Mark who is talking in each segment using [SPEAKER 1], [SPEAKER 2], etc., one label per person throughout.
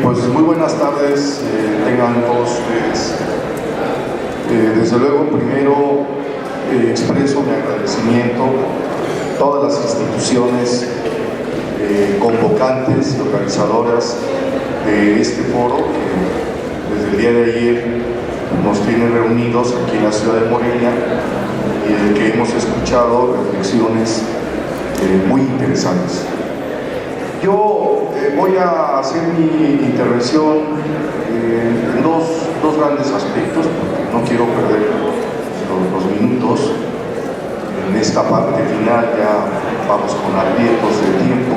[SPEAKER 1] Pues muy buenas tardes, tengan todos ustedes. Desde luego, primero expreso mi agradecimiento a todas las instituciones convocantes y organizadoras de este foro que desde el día de ayer nos tiene reunidos aquí en la ciudad de Morelia y del que hemos escuchado reflexiones muy interesantes. Yo voy a hacer mi intervención en dos grandes aspectos, porque no quiero perder los minutos. En esta parte final ya vamos con aprietos de tiempo.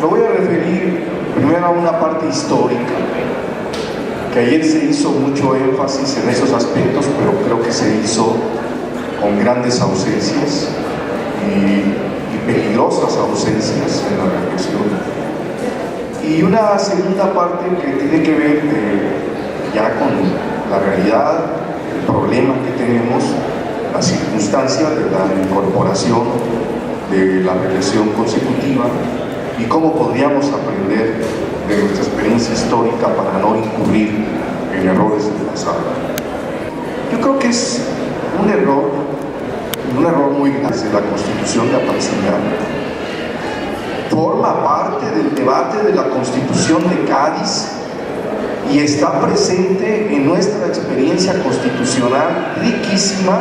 [SPEAKER 1] Me voy a referir primero a una parte histórica, que ayer se hizo mucho énfasis en esos aspectos, pero creo que se hizo con grandes ausencias y peligrosas ausencias en la reflexión. Y una segunda parte que tiene que ver ya con la realidad, el problema que tenemos, la circunstancia de la incorporación de la reelección consecutiva y cómo podríamos aprender de nuestra experiencia histórica para no incurrir en errores del pasado. Yo creo que es un error muy grande de la Constitución de Apatzingán. Forma parte del debate de la Constitución de Cádiz y está presente en nuestra experiencia constitucional riquísima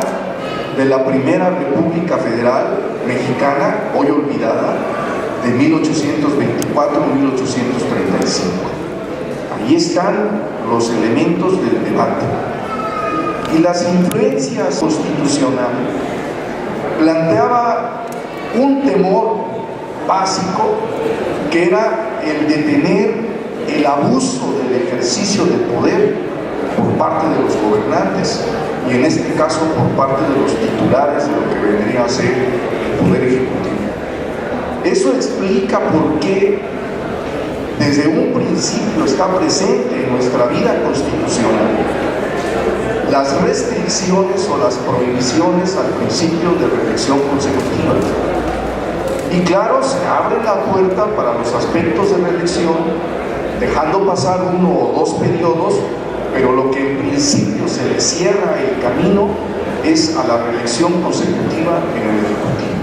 [SPEAKER 1] de la Primera República Federal Mexicana, hoy olvidada, de 1824 a 1835. Ahí están los elementos del debate. Y las influencias constitucionales planteaba un temor básico que era el de tener el abuso del ejercicio de poder por parte de los gobernantes y en este caso por parte de los titulares de lo que vendría a ser el Poder Ejecutivo. Eso explica por qué desde un principio está presente en nuestra vida constitucional las restricciones o las prohibiciones al principio de reelección consecutiva. Y claro, se abre la puerta para los aspectos de reelección, dejando pasar uno o dos periodos, pero lo que en principio se le cierra el camino es a la reelección consecutiva en el Ejecutivo.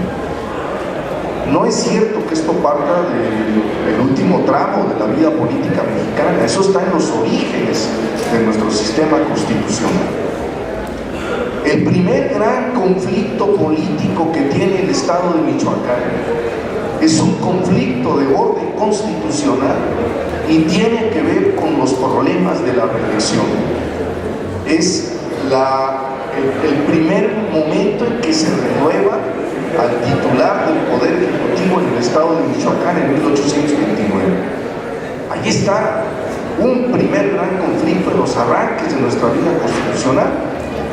[SPEAKER 1] No es cierto que esto parta del último tramo de la vida política mexicana, eso está en los orígenes de nuestro sistema constitucional. El primer gran conflicto político que tiene el Estado de Michoacán es un conflicto de orden constitucional y tiene que ver con los problemas de la reelección. Es el primer momento en que se renueva al titular del Poder Ejecutivo en el Estado de Michoacán en 1829. Allí está un primer gran conflicto en los arranques de nuestra vida constitucional,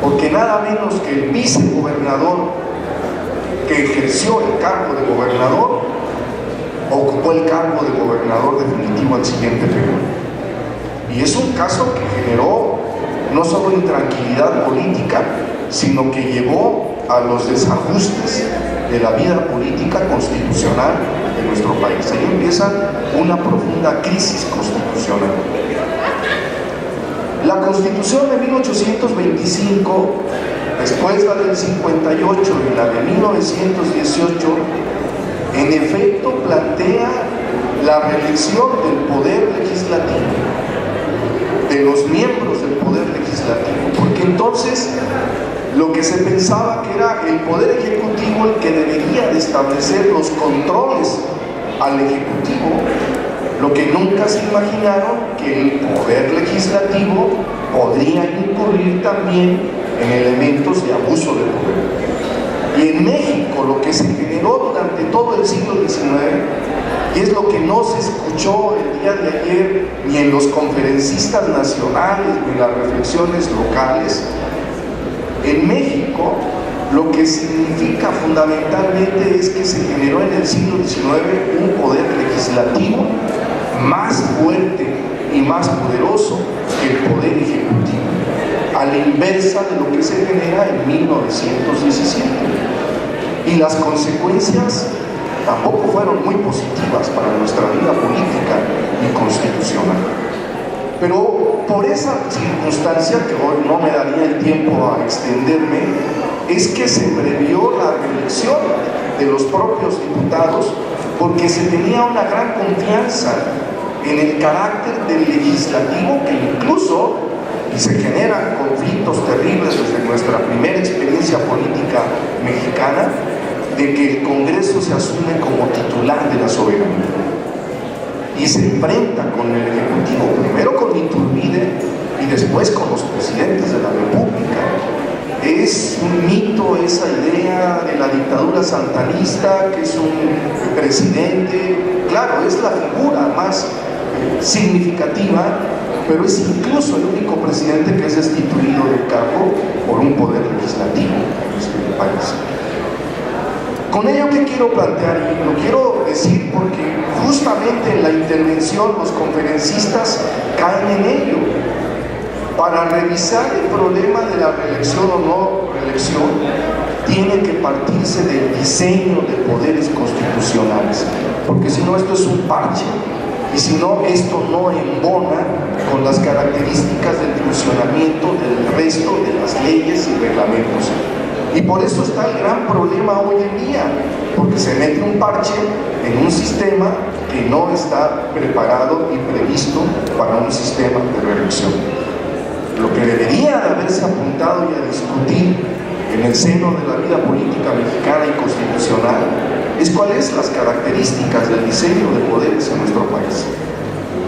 [SPEAKER 1] porque nada menos que el vicegobernador que ejerció el cargo de gobernador ocupó el cargo de gobernador definitivo al siguiente periodo. Y es un caso que generó no solo intranquilidad política, sino que llevó a los desajustes de la vida política constitucional de nuestro país. Ahí empieza una profunda crisis constitucional. La Constitución de 1825, después la del 58 y la de 1918, en efecto plantea la reelección del poder legislativo, de los miembros del poder legislativo, porque entonces lo que se pensaba que era el Poder Ejecutivo el que debería de establecer los controles al Ejecutivo, lo que nunca se imaginaron que el Poder Legislativo podría incurrir también en elementos de abuso de poder. Y en México lo que se generó durante todo el siglo XIX, y es lo que no se escuchó el día de ayer ni en los conferencistas nacionales ni en las reflexiones locales, en México lo que significa fundamentalmente es que se generó en el siglo XIX un poder legislativo más fuerte y más poderoso que el poder ejecutivo, a la inversa de lo que se genera en 1917. Y las consecuencias tampoco fueron muy positivas para nuestra vida política y constitucional. Pero por esa circunstancia, que hoy no me daría el tiempo a extenderme, es que se previó la reelección de los propios diputados, porque se tenía una gran confianza en el carácter del legislativo, que incluso, y se generan conflictos terribles desde nuestra primera experiencia política mexicana, de que el Congreso se asume como titular de la soberanía y se enfrenta con el Ejecutivo, primero con Iturbide y después con los presidentes de la República. Es un mito esa idea de la dictadura santanista, que es un presidente, claro, es la figura más significativa, pero es incluso el único presidente que es destituido del cargo por un poder legislativo en este país. Con ello, ¿qué quiero plantear? Y lo quiero decir porque justamente en la intervención los conferencistas caen en ello. Para revisar el problema de la reelección o no reelección, tiene que partirse del diseño de poderes constitucionales, porque si no, esto es un parche, y si no, esto no embona con las características del funcionamiento del resto de las leyes y reglamentos. Y por eso está el gran problema hoy en día, porque se mete un parche en un sistema que no está preparado y previsto para un sistema de reelección. Lo que debería de haberse apuntado y a discutir en el seno de la vida política mexicana y constitucional es cuáles las características del diseño de poderes en nuestro país.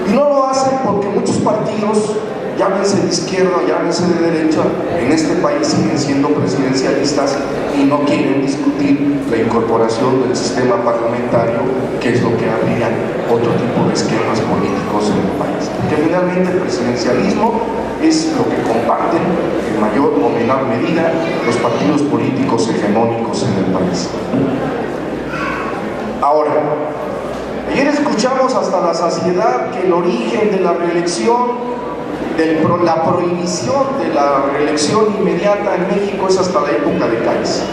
[SPEAKER 1] Y no lo hacen porque muchos partidos, llámense de izquierda, llámense de derecha, en este país siguen siendo presidencialistas y no quieren discutir la incorporación del sistema parlamentario, que es lo que habría otro tipo de esquemas políticos en el país. Porque finalmente el presidencialismo es lo que comparten en mayor o menor medida los partidos políticos hegemónicos en el país. Ahora, ayer escuchamos hasta la saciedad que el origen de la reelección, la prohibición de la reelección inmediata en México es hasta la época de Calles.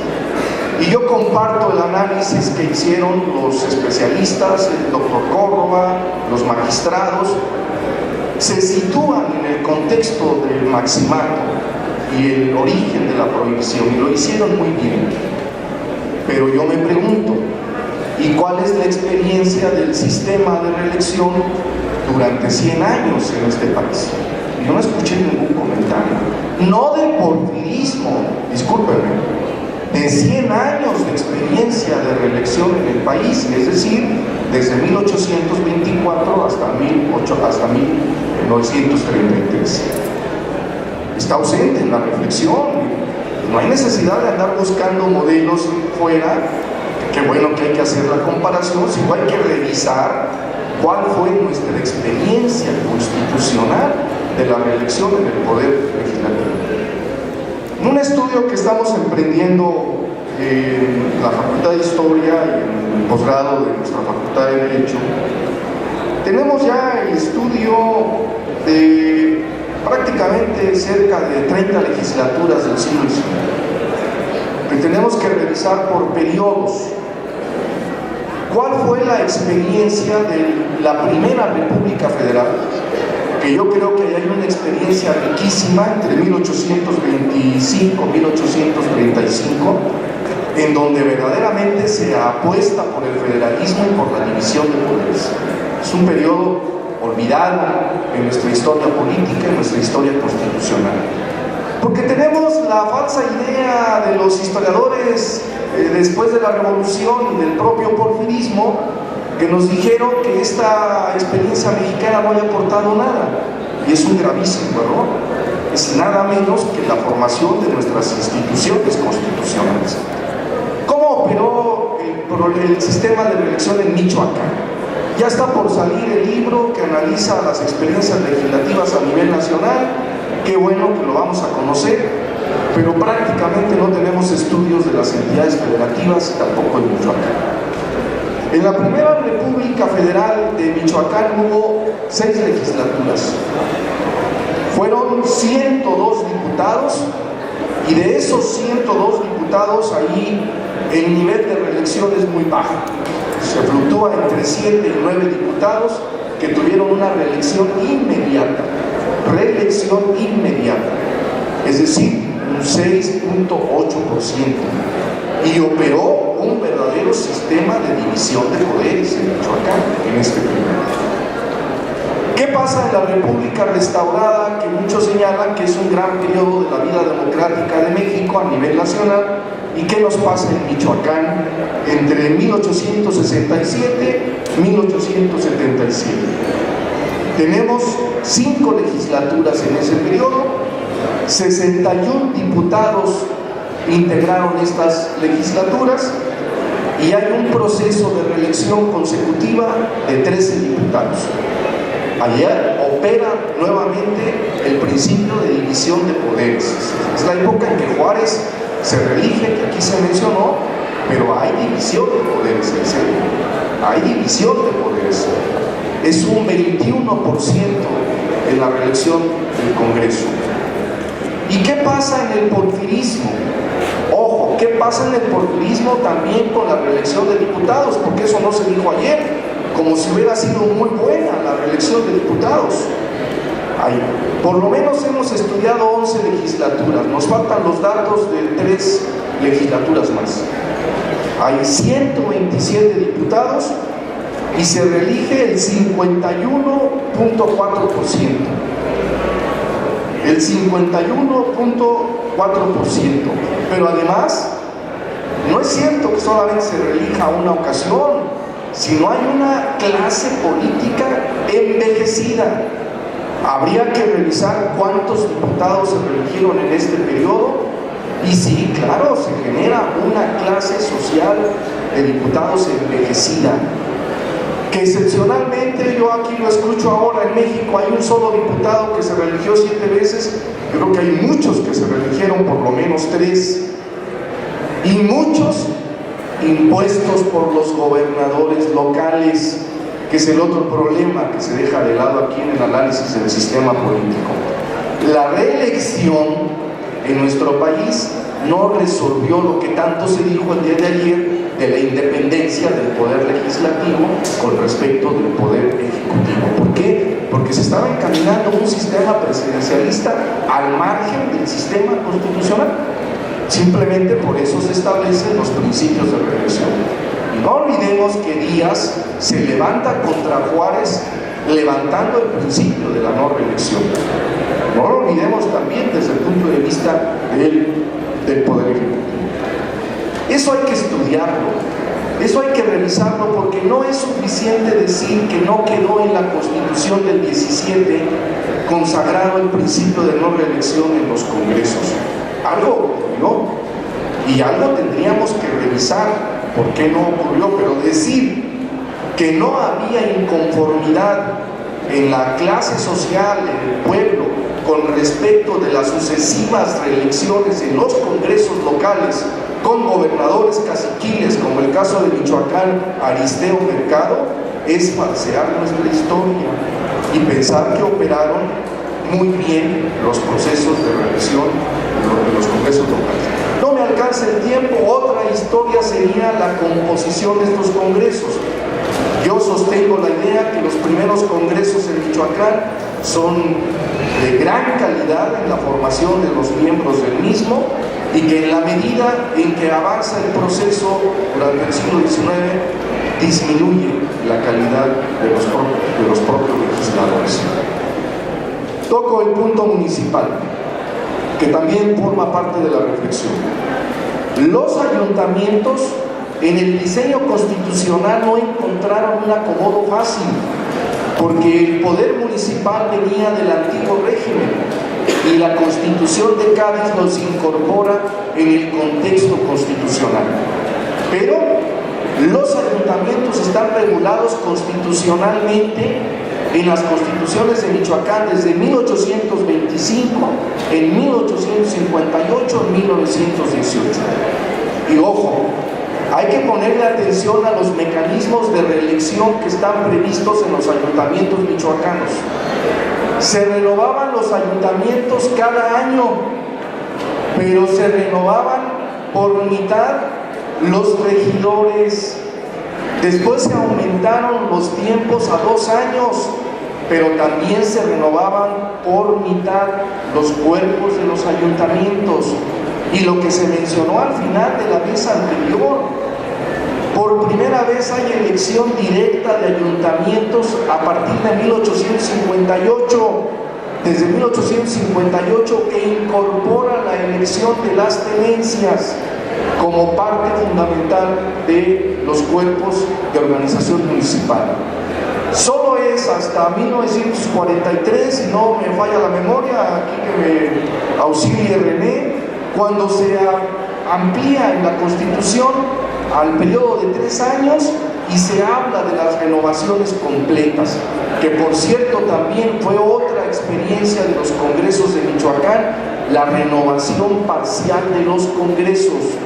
[SPEAKER 1] Y yo comparto el análisis que hicieron los especialistas, el doctor Córdoba, los magistrados, se sitúan en el contexto del maximato y el origen de la prohibición, y lo hicieron muy bien. Pero yo me pregunto, ¿y cuál es la experiencia del sistema de reelección durante 100 años en este país? Yo no escuché ningún comentario, no del porfirismo, discúlpenme, de 100 años de experiencia de reelección en el país, es decir, desde 1824 hasta 1933. Está ausente en la reflexión. No hay necesidad de andar buscando modelos fuera. Qué bueno que hay que hacer la comparación, sino hay que revisar cuál fue nuestra experiencia constitucional de la reelección en el poder legislativo. En un estudio que estamos emprendiendo en la Facultad de Historia y en el posgrado de nuestra Facultad de Derecho, tenemos ya el estudio de prácticamente cerca de 30 legislaturas del siglo XIX, que tenemos que revisar por periodos. ¿Cuál fue la experiencia de la Primera República Federal? Que yo creo que hay una experiencia riquísima entre 1825 y 1835, en donde verdaderamente se apuesta por el federalismo y por la división de poderes. Es un periodo olvidado en nuestra historia política, en nuestra historia constitucional. Porque tenemos la falsa idea de los historiadores después de la Revolución y del propio porfirismo, que nos dijeron que esta experiencia mexicana no había aportado nada, y es un gravísimo error. Es nada menos que la formación de nuestras instituciones constitucionales. ¿Cómo operó el sistema de reelección en Michoacán? Ya está por salir el libro que analiza las experiencias legislativas a nivel nacional. Qué bueno que lo vamos a conocer, pero prácticamente no tenemos estudios de las entidades federativas, tampoco en Michoacán. En la Primera República Federal de Michoacán hubo 6 legislaturas. Fueron 102 diputados, y de esos 102 diputados, ahí el nivel de reelección es muy bajo. Se fluctúa entre 7 y 9 diputados que tuvieron una reelección inmediata, es decir, un 6.8%, y operó un verdadero sistema de división de poderes en Michoacán en este periodo. ¿Qué pasa en la República restaurada, que muchos señalan que es un gran periodo de la vida democrática de México a nivel nacional? ¿Y qué nos pasa en Michoacán entre 1867 y 1877? Tenemos 5 legislaturas en ese periodo, 61 diputados integraron estas legislaturas y hay un proceso de reelección consecutiva de 13 diputados. Allá opera nuevamente el principio de división de poderes. Es la época en que Juárez se reelige, que aquí se mencionó, pero hay división de poderes, en serio. Hay división de poderes. Es un 21% en la reelección del Congreso. ¿Y qué pasa en el porfirismo? Ojo, ¿qué pasa en el porfirismo también con la reelección de diputados? Porque eso no se dijo ayer, como si hubiera sido muy buena la reelección de diputados. Por lo menos hemos estudiado 11 legislaturas, nos faltan los datos de 3 legislaturas más. Hay 127 diputados y se reelige el 51.4%. El 51.4%. Pero además, no es cierto que solamente se reelija una ocasión, sino hay una clase política envejecida. Habría que revisar cuántos diputados se reeligieron en este periodo, y sí, claro, se genera una clase social de diputados envejecida, que excepcionalmente, yo aquí lo escucho ahora, en México hay un solo diputado que se reeligió 7 veces, yo creo que hay muchos que se reeligieron por lo menos 3, y muchos impuestos por los gobernadores locales, que es el otro problema que se deja de lado aquí en el análisis del sistema político. La reelección en nuestro país no resolvió lo que tanto se dijo el día de ayer de la independencia del poder legislativo con respecto del poder ejecutivo. ¿Por qué? Porque se estaba encaminando un sistema presidencialista al margen del sistema constitucional. Simplemente por eso se establecen los principios de reelección. Y no olvidemos que Díaz se levanta contra Juárez levantando el principio de la no reelección. No lo olvidemos también desde el punto de vista del poder ejecutivo. Eso hay que estudiarlo, eso hay que revisarlo, porque no es suficiente decir que no quedó en la Constitución del 17 consagrado el principio de no reelección en los congresos. Algo ocurrió y algo tendríamos que revisar por qué no ocurrió, pero decir que no había inconformidad en la clase social, en el pueblo, con respecto de las sucesivas reelecciones en los congresos locales con gobernadores caciquiles, como el caso de Michoacán, Aristeo Mercado, es falsear nuestra historia y pensar que operaron muy bien los procesos de reelección de los congresos locales. No me alcanza el tiempo. Otra historia sería la composición de estos congresos. Yo sostengo la idea que los primeros congresos en Michoacán son de gran calidad en la formación de los miembros del mismo, y que en la medida en que avanza el proceso durante el siglo XIX disminuye la calidad de los propios legisladores. Toco el punto municipal, que también forma parte de la reflexión. Los ayuntamientos en el diseño constitucional no encontraron un acomodo fácil, porque el poder municipal venía del antiguo régimen y la Constitución de Cádiz los incorpora en el contexto constitucional. Pero los ayuntamientos están regulados constitucionalmente en las constituciones de Michoacán desde 1825, en 1858, en 1918. Y ojo, hay que ponerle atención a los mecanismos de reelección que están previstos en los ayuntamientos michoacanos. Se renovaban los ayuntamientos cada año, pero se renovaban por mitad los regidores. Después se aumentaron los tiempos a 2 años, pero también se renovaban por mitad los cuerpos de los ayuntamientos. Y lo que se mencionó al final de la mesa anterior, por primera vez hay elección directa de ayuntamientos a partir de 1858, desde 1858, que incorpora la elección de las tenencias como parte fundamental de los cuerpos de organización municipal. Solo es hasta 1943, si no me falla la memoria, aquí que me auxilie René, cuando se amplía en la Constitución al periodo de 3 años y se habla de las renovaciones completas, que por cierto también fue otra experiencia de los congresos de Michoacán, la renovación parcial de los congresos.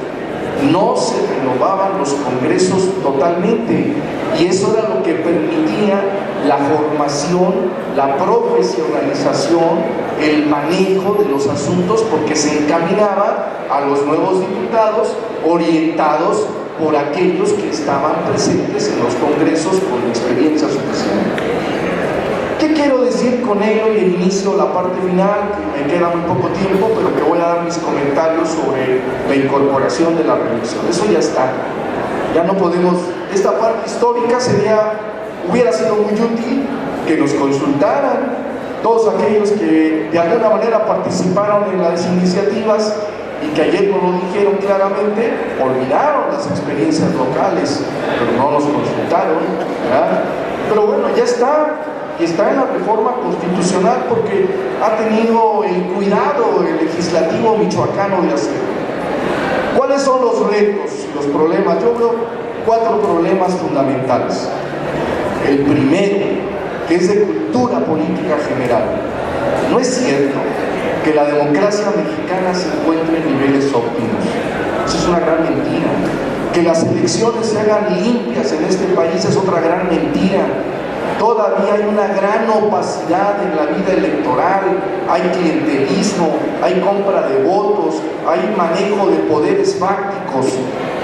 [SPEAKER 1] No se renovaban los congresos totalmente, y eso era lo que permitía la formación, la profesionalización, el manejo de los asuntos, porque se encaminaba a los nuevos diputados orientados por aquellos que estaban presentes en los congresos con experiencia suficiente. ¿Qué quiero decir con ello? Y inicio la parte final, que me queda muy poco tiempo, pero que voy a dar mis comentarios sobre la incorporación de la reelección. Eso ya está, ya no podemos, esta parte histórica hubiera sido muy útil que nos consultaran todos aquellos que de alguna manera participaron en las iniciativas y que ayer no lo dijeron claramente, olvidaron las experiencias locales, pero no nos consultaron, ¿verdad? Pero bueno, ya está, y está en la reforma constitucional porque ha tenido el cuidado el legislativo michoacano de hacerlo. ¿Cuáles son los retos y los problemas? Yo veo 4 problemas fundamentales. El primero, que es de cultura política general. No es cierto que la democracia mexicana se encuentre en niveles óptimos. Eso es una gran mentira. Que las elecciones se hagan limpias en este país es otra gran mentira. Todavía hay una gran opacidad en la vida electoral, hay clientelismo, hay compra de votos, hay manejo de poderes fácticos.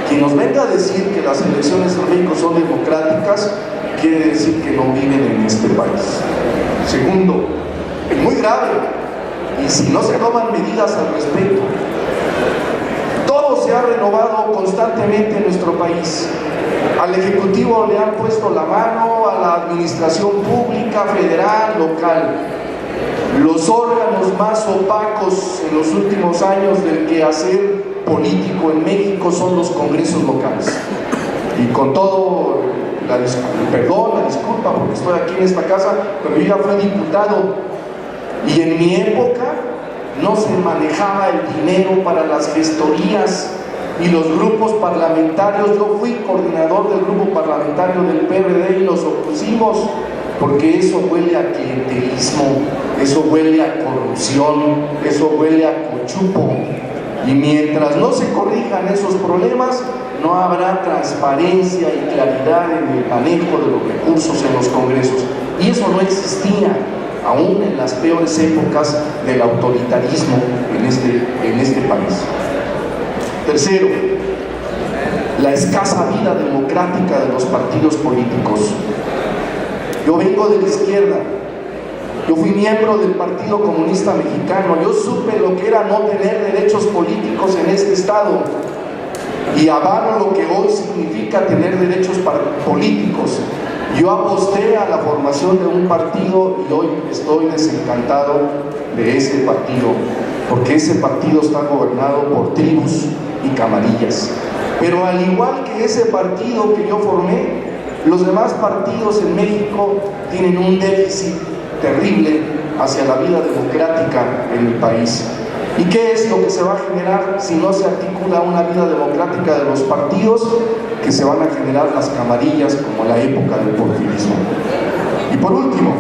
[SPEAKER 1] Quien nos venga a decir que las elecciones en México son democráticas, quiere decir que no viven en este país. Segundo, es muy grave, y si no se toman medidas al respecto, todo se ha renovado constantemente en nuestro país. Al Ejecutivo le han puesto la mano, a la administración pública, federal, local. Los órganos más opacos en los últimos años del quehacer político en México son los congresos locales. Y con todo, la disculpa porque estoy aquí en esta casa, pero yo ya fui diputado y en mi época no se manejaba el dinero para las gestorías y los grupos parlamentarios. Yo fui coordinador del grupo parlamentario del PRD y nos opusimos porque eso huele a clientelismo, eso huele a corrupción, eso huele a cochupo, y mientras no se corrijan esos problemas no habrá transparencia y claridad en el manejo de los recursos en los congresos, y eso no existía aún en las peores épocas del autoritarismo en este país. Tercero, la escasa vida democrática de los partidos políticos. Yo vengo de la izquierda, yo fui miembro del Partido Comunista Mexicano, yo supe lo que era no tener derechos políticos en este estado y avalo lo que hoy significa tener derechos políticos. Yo aposté a la formación de un partido y hoy estoy desencantado de ese partido, porque ese partido está gobernado por tribus y camarillas. Pero al igual que ese partido que yo formé, los demás partidos en México tienen un déficit terrible hacia la vida democrática en el país. ¿Y qué es lo que se va a generar si no se articula una vida democrática de los partidos? Que se van a generar las camarillas como en la época del porfirismo. Y por último,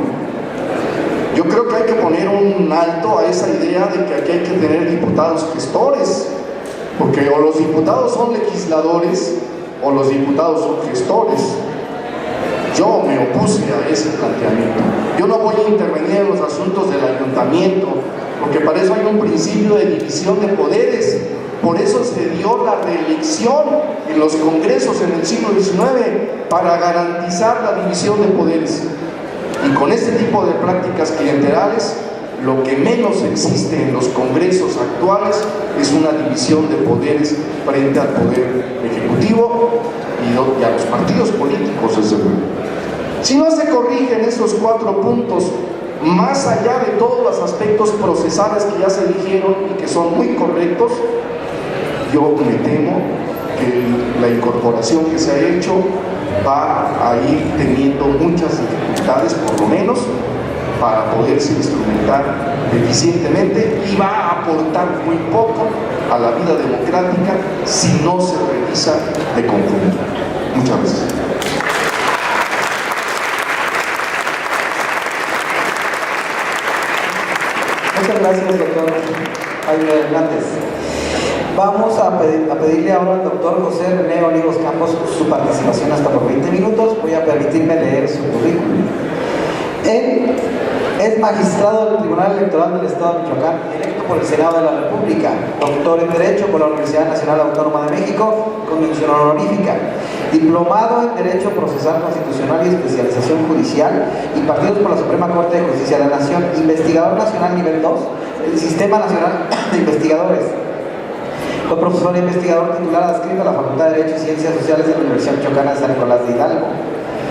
[SPEAKER 1] yo creo que hay que poner un alto a esa idea de que aquí hay que tener diputados gestores, porque o los diputados son legisladores o los diputados son gestores. Yo me opuse a ese planteamiento. Yo no voy a intervenir en los asuntos del ayuntamiento, porque para eso hay un principio de división de poderes, Por eso se dio la reelección en los congresos en el siglo XIX, para garantizar la división de poderes. Y con este tipo de prácticas clientelares, lo que menos existe en los congresos actuales es una división de poderes frente al poder ejecutivo y a los partidos políticos, desde luego. Si no se corrigen esos 4 puntos, más allá de todos los aspectos procesales que ya se dijeron y que son muy correctos, yo me temo que la incorporación que se ha hecho va a ir teniendo muchas dificultades, por lo menos, para poderse instrumentar eficientemente, y va a aportar muy poco a la vida democrática si no se revisa de conjunto. Muchas gracias.
[SPEAKER 2] Muchas gracias, doctor Jaime Hernández. Vamos a pedirle ahora al doctor José René Olivos Campos su participación hasta por 20 minutos. Voy a permitirme leer su currículum. Él es magistrado del Tribunal Electoral del Estado de Michoacán, electo por el Senado de la República, doctor en Derecho por la Universidad Nacional Autónoma de México, con mención honorífica, diplomado en Derecho Procesal Constitucional y Especialización Judicial, impartidos por la Suprema Corte de Justicia de la Nación, investigador nacional nivel 2 del Sistema Nacional de Investigadores. Fue profesor e investigador titular adscrito a la Facultad de Derecho y Ciencias Sociales de la Universidad Michoacana de San Nicolás de Hidalgo.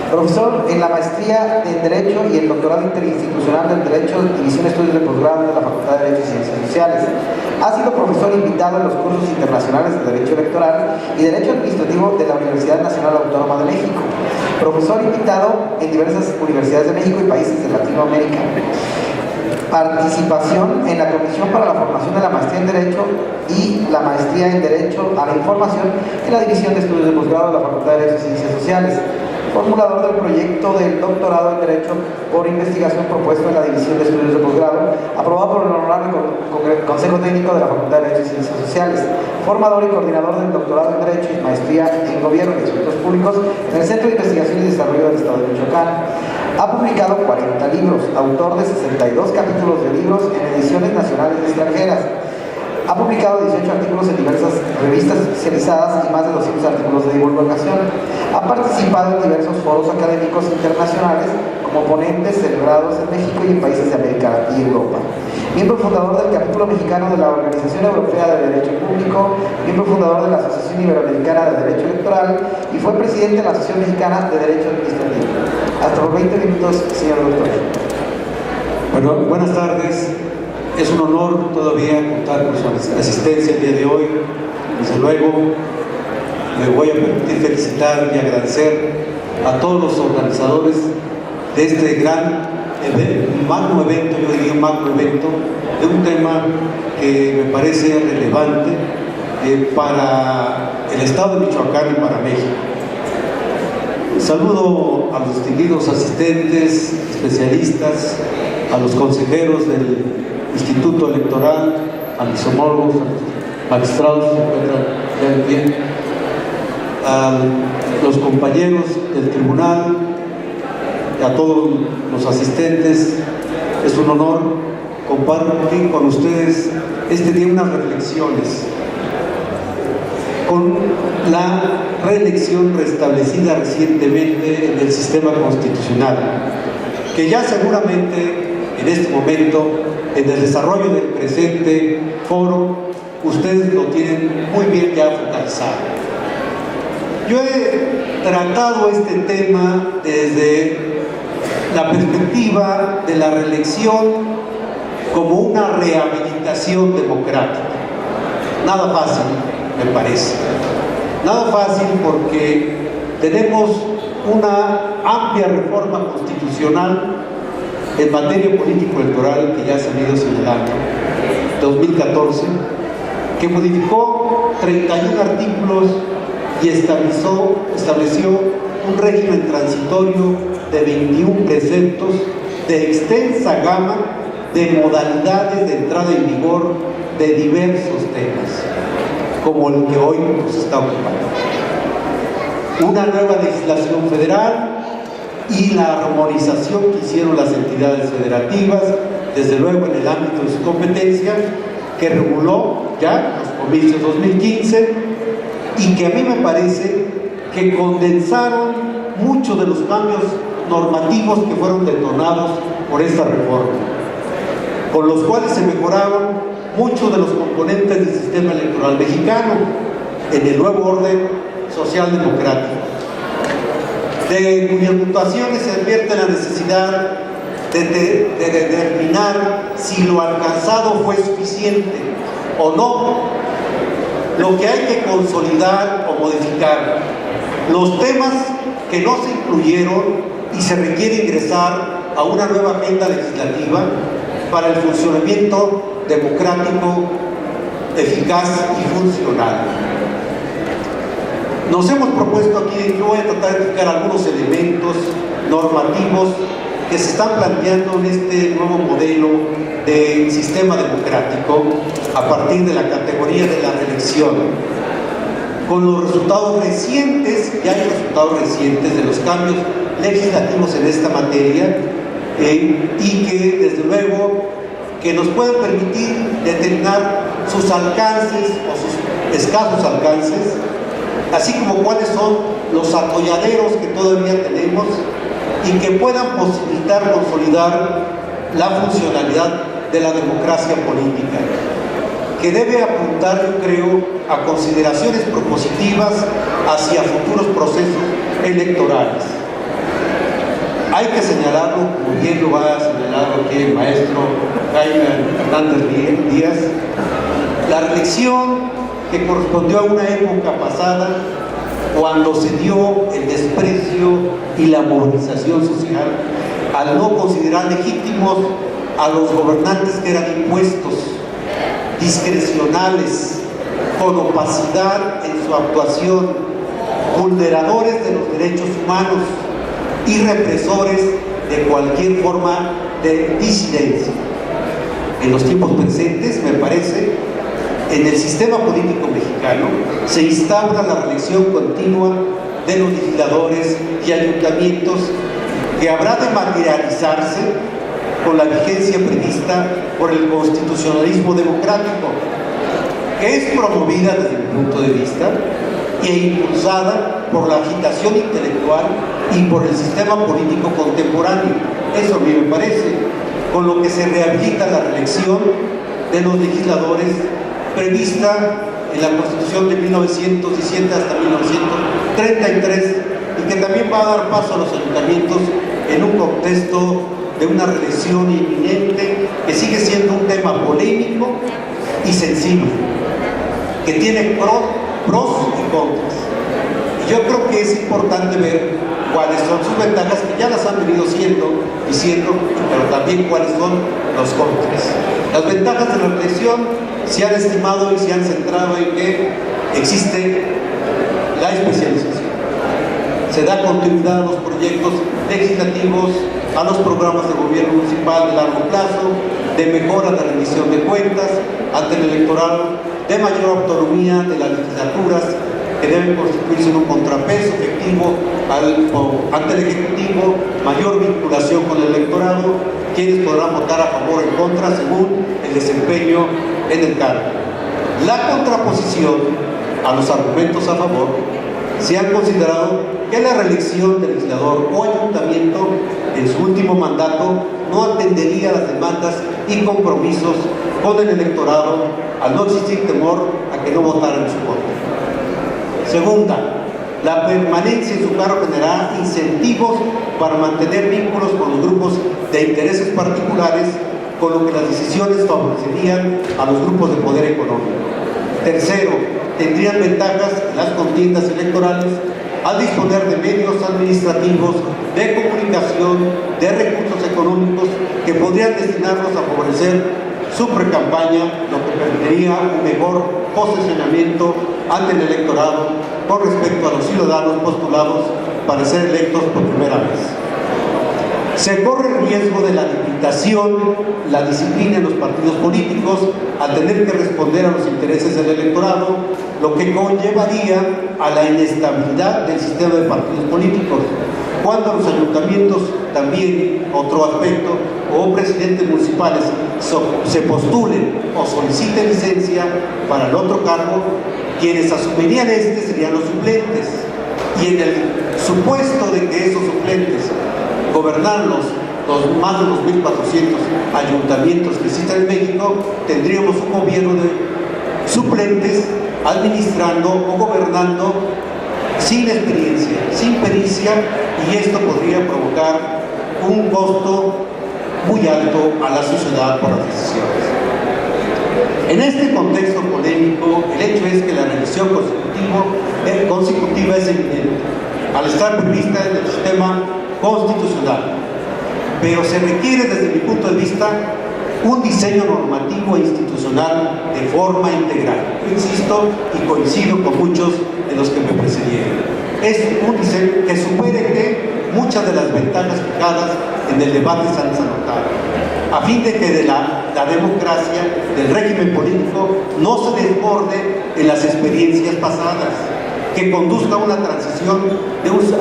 [SPEAKER 2] Profesor en la maestría en Derecho y el doctorado interinstitucional del Derecho, División de Estudios de Posgrado de la Facultad de Derecho y Ciencias Sociales. Ha sido profesor invitado en los cursos internacionales de Derecho Electoral y Derecho Administrativo de la Universidad Nacional Autónoma de México. Profesor invitado en diversas universidades de México y países de Latinoamérica. Participación en la Comisión para la Formación de la Maestría en Derecho y la Maestría en Derecho a la Información en la División de Estudios de Posgrado de la Facultad de Derecho y Ciencias Sociales. Formulador del proyecto del doctorado en Derecho por investigación propuesto en la División de Estudios de Posgrado, aprobado por el Honorable Consejo Técnico de la Facultad de Derecho y Ciencias Sociales. Formador y coordinador del doctorado en Derecho y Maestría en Gobierno y Asuntos Públicos en el Centro de Investigación y Desarrollo del Estado de Michoacán. Ha publicado 40 libros, autor de 62 capítulos de libros en ediciones nacionales y extranjeras. Ha publicado 18 artículos en diversas revistas especializadas y más de 200 artículos de divulgación. Ha participado en diversos foros académicos internacionales como ponentes celebrados en México y en países de América y Europa. Miembro fundador del capítulo mexicano de la Organización Europea de Derecho Público, miembro fundador de la Asociación Iberoamericana de Derecho Electoral y fue presidente de la Asociación Mexicana de Derecho Administrativo. Hasta por 20 minutos, señor doctor.
[SPEAKER 3] Bueno, buenas tardes. Es un honor todavía contar con su asistencia el día de hoy. Desde luego, me voy a permitir felicitar y agradecer a todos los organizadores de este gran magno evento, yo diría magno evento, de un tema que me parece relevante para el Estado de Michoacán y para México. Saludo a los distinguidos asistentes, especialistas, a los consejeros del Instituto Electoral, a mis homólogos, a los magistrados, se encuentran bien, a los compañeros del tribunal, a todos los asistentes. Es un honor compartir con ustedes este día unas reflexiones con la reelección restablecida recientemente en el sistema constitucional, que ya seguramente en este momento, en el desarrollo del presente foro, ustedes lo tienen muy bien ya focalizado. Yo he tratado este tema desde la perspectiva de la reelección como una rehabilitación democrática. Nada fácil, me parece. Nada fácil porque tenemos una amplia reforma constitucional en materia político-electoral que ya se ha venido señalando, 2014, que modificó 31 artículos y estableció un régimen transitorio de 21 preceptos de extensa gama de modalidades de entrada en vigor de diversos temas, como el que hoy nos está ocupando. Una nueva legislación federal y la armonización que hicieron las entidades federativas, desde luego en el ámbito de su competencia, que reguló ya los comicios 2015 y que a mí me parece que condensaron muchos de los cambios normativos que fueron detonados por esta reforma, con los cuales se mejoraron muchos de los componentes del sistema electoral mexicano en el nuevo orden social democrático, de cuyas mutaciones se advierte la necesidad de determinar si lo alcanzado fue suficiente o no, lo que hay que consolidar o modificar, los temas que no se incluyeron y se requiere ingresar a una nueva agenda legislativa para el funcionamiento democrático eficaz y funcional. Nos hemos propuesto aquí, yo voy a tratar de explicar algunos elementos normativos que se están planteando en este nuevo modelo de sistema democrático a partir de la categoría de la reelección, con los resultados recientes, ya hay resultados recientes de los cambios legislativos en esta materia y que desde luego que nos pueden permitir determinar sus alcances o sus escasos alcances, así como cuáles son los atolladeros que todavía tenemos y que puedan posibilitar consolidar la funcionalidad de la democracia política, que debe apuntar, yo creo, a consideraciones propositivas hacia futuros procesos electorales. Hay que señalarlo, como bien lo va a señalar aquí el maestro Jaime Hernández Díaz, la reelección que correspondió a una época pasada cuando se dio el desprecio y la movilización social al no considerar legítimos a los gobernantes que eran impuestos, discrecionales, con opacidad en su actuación, vulneradores de los derechos humanos y represores de cualquier forma de disidencia. En los tiempos presentes, me parece, en el sistema político mexicano se instaura la reelección continua de los legisladores y ayuntamientos, que habrá de materializarse con la vigencia prevista por el constitucionalismo democrático, que es promovida desde mi punto de vista e impulsada por la agitación intelectual y por el sistema político contemporáneo. Eso a mí me parece, con lo que se rehabilita la reelección de los legisladores prevista en la Constitución de 1917 hasta 1933 y que también va a dar paso a los ayuntamientos en un contexto de una reelección inminente que sigue siendo un tema polémico y sensible, que tiene pros y contras. Y yo creo que es importante ver cuáles son sus ventajas, que ya las han venido diciendo, pero también cuáles son los contras. Las ventajas de la reelección se han estimado y se han centrado en que existe la especialización. Se da continuidad a los proyectos legislativos, a los programas de gobierno municipal de largo plazo, de mejora de rendición de cuentas ante el electorado, de mayor autonomía de las legislaturas, que deben constituirse en un contrapeso efectivo ante el Ejecutivo, mayor vinculación con el electorado, quienes podrán votar a favor o en contra según el desempeño en el cargo. La contraposición a los argumentos a favor, se han considerado que la reelección del legislador o ayuntamiento en su último mandato no atendería las demandas y compromisos con el electorado al no existir temor a que no votaran en su contra. Segunda, la permanencia en su cargo generará incentivos para mantener vínculos con los grupos de intereses particulares, con lo que las decisiones favorecerían a los grupos de poder económico. Tercero, tendrían ventajas en las contiendas electorales al disponer de medios administrativos, de comunicación, de recursos económicos que podrían destinarlos a favorecer su precampaña, lo que permitiría un mejor posicionamiento ante el electorado con respecto a los ciudadanos postulados para ser electos por primera vez. Se corre el riesgo de la limitación, la disciplina en los partidos políticos al tener que responder a los intereses del electorado, lo que conllevaría a la inestabilidad del sistema de partidos políticos, cuando los ayuntamientos también, otro aspecto, o presidentes municipales se postulen o soliciten licencia para el otro cargo, quienes asumirían serían los suplentes. Y en el supuesto de que esos suplentes gobernaran los más de 2.400 ayuntamientos que existen en México, tendríamos un gobierno de suplentes administrando o gobernando sin experiencia, sin pericia, y esto podría provocar un costo muy alto a la sociedad por las decisiones. En este contexto polémico, el hecho es que la revisión consecutiva es evidente, al estar prevista en el sistema constitucional, pero se requiere, desde mi punto de vista, un diseño normativo e institucional de forma integral. Yo insisto y coincido con muchos de los que me precedieron. Es un diseño que supere muchas de las ventajas fijadas en el debate sanzanotano, a fin de que de la democracia, del régimen político, no se desborde en las experiencias pasadas, que conduzca a una transición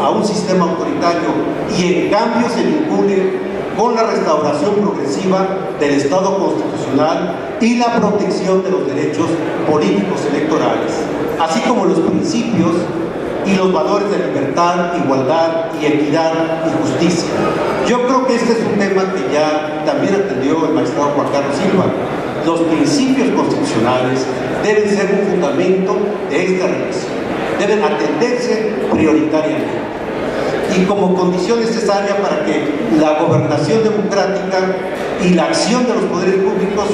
[SPEAKER 3] a un sistema autoritario y en cambio se vincule con la restauración progresiva del Estado constitucional y la protección de los derechos políticos electorales, así como los principios y los valores de libertad, igualdad y equidad y justicia. Yo creo que este es un tema que ya también atendió el magistrado Juan Carlos Silva. Los principios constitucionales deben ser un fundamento de esta revisión, deben atenderse prioritariamente y como condición necesaria para que la gobernación democrática y la acción de los poderes públicos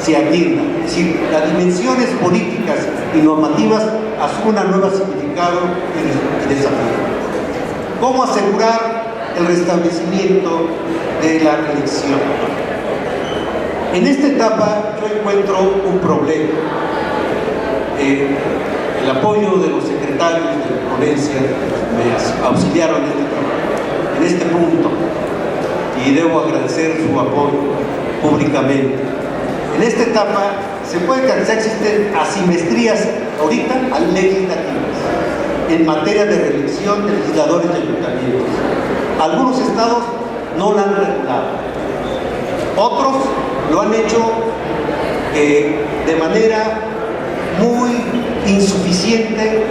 [SPEAKER 3] se atienda. Es decir, las dimensiones políticas y normativas asuman un nuevo significado y desafío. ¿Cómo asegurar el restablecimiento de la reelección? En esta etapa yo encuentro un problema. El apoyo de los secretarios de la ponencia me auxiliaron en este punto y debo agradecer su apoyo públicamente. En esta etapa se puede caracterizar que existen asimetrías ahorita legislativas en materia de reelección de legisladores de ayuntamientos. Algunos estados no la han regulado, otros lo han hecho de manera muy insuficiente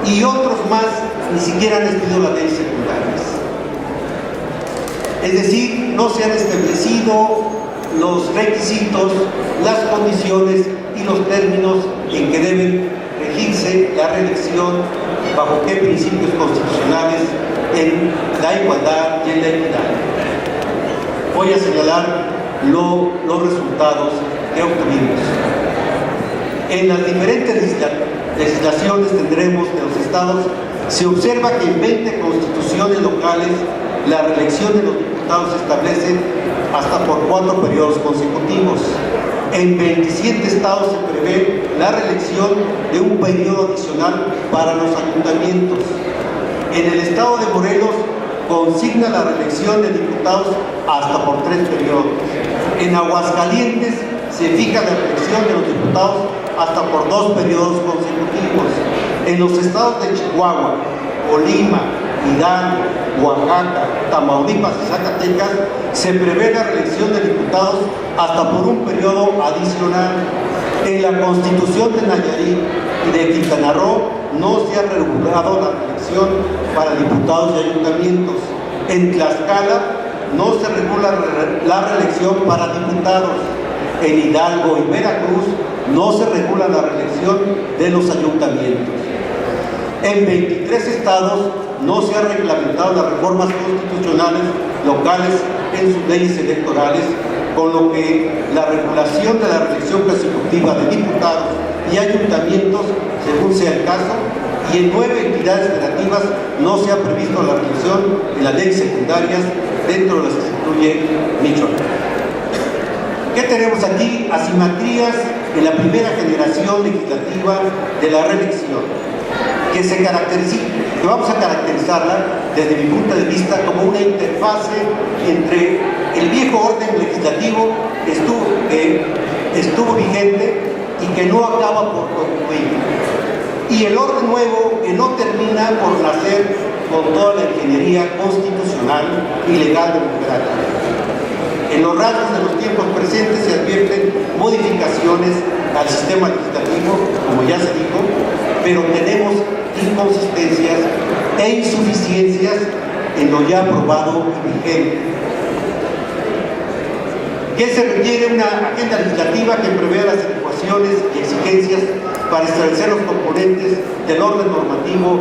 [SPEAKER 3] y otros más ni siquiera han estudiado las leyes secundarias. Es decir, no se han establecido los requisitos, las condiciones y los términos en que deben regirse la reelección, bajo qué principios constitucionales, en la igualdad y en la equidad. Voy a señalar los resultados que obtuvimos. En las diferentes legislaciones tendremos de los estados, se observa que en 20 constituciones locales la reelección de los diputados se establece hasta por 4 periodos consecutivos. En 27 estados se prevé la reelección de un periodo adicional para los ayuntamientos. En el estado de Morelos consigna la reelección de diputados hasta por 3 periodos. En Aguascalientes se fija la reelección de los diputados hasta por 2 periodos consecutivos. En los estados de Chihuahua, Colima, Hidalgo, Oaxaca, Tamaulipas y Zacatecas se prevé la reelección de diputados hasta por un periodo adicional. En la Constitución de Nayarit y de Quintana Roo no se ha regulado la reelección para diputados y ayuntamientos. En Tlaxcala no se regula la reelección para diputados. En Hidalgo y Veracruz no se regula la reelección de los ayuntamientos. En 23 estados no se han reglamentado las reformas constitucionales locales en sus leyes electorales, con lo que la regulación de la reelección consecutiva de diputados y ayuntamientos, según sea el caso, y en 9 entidades federativas no se ha previsto la reelección de las leyes secundarias, dentro de las que se incluye Michoacán. ¿Qué tenemos aquí? Asimetrías en la primera generación legislativa de la reelección, que vamos a caracterizarla desde mi punto de vista como una interfase entre el viejo orden legislativo que estuvo vigente y que no acaba por concluir, y el orden nuevo que no termina por nacer con toda la ingeniería constitucional y legal democrática. En los rasgos de los tiempos presentes se advierten modificaciones al sistema legislativo, como ya se dijo, pero tenemos inconsistencias e insuficiencias en lo ya aprobado y vigente. Que se requiere una agenda legislativa que prevea las adecuaciones y exigencias para establecer los componentes del orden normativo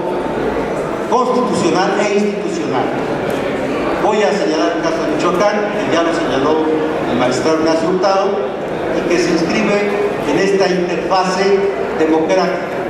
[SPEAKER 3] constitucional e institucional. Voy a señalar el caso de Michoacán, que ya lo señaló el magistrado Ignacio Hurtado, y que se inscribe en esta interfase democrática.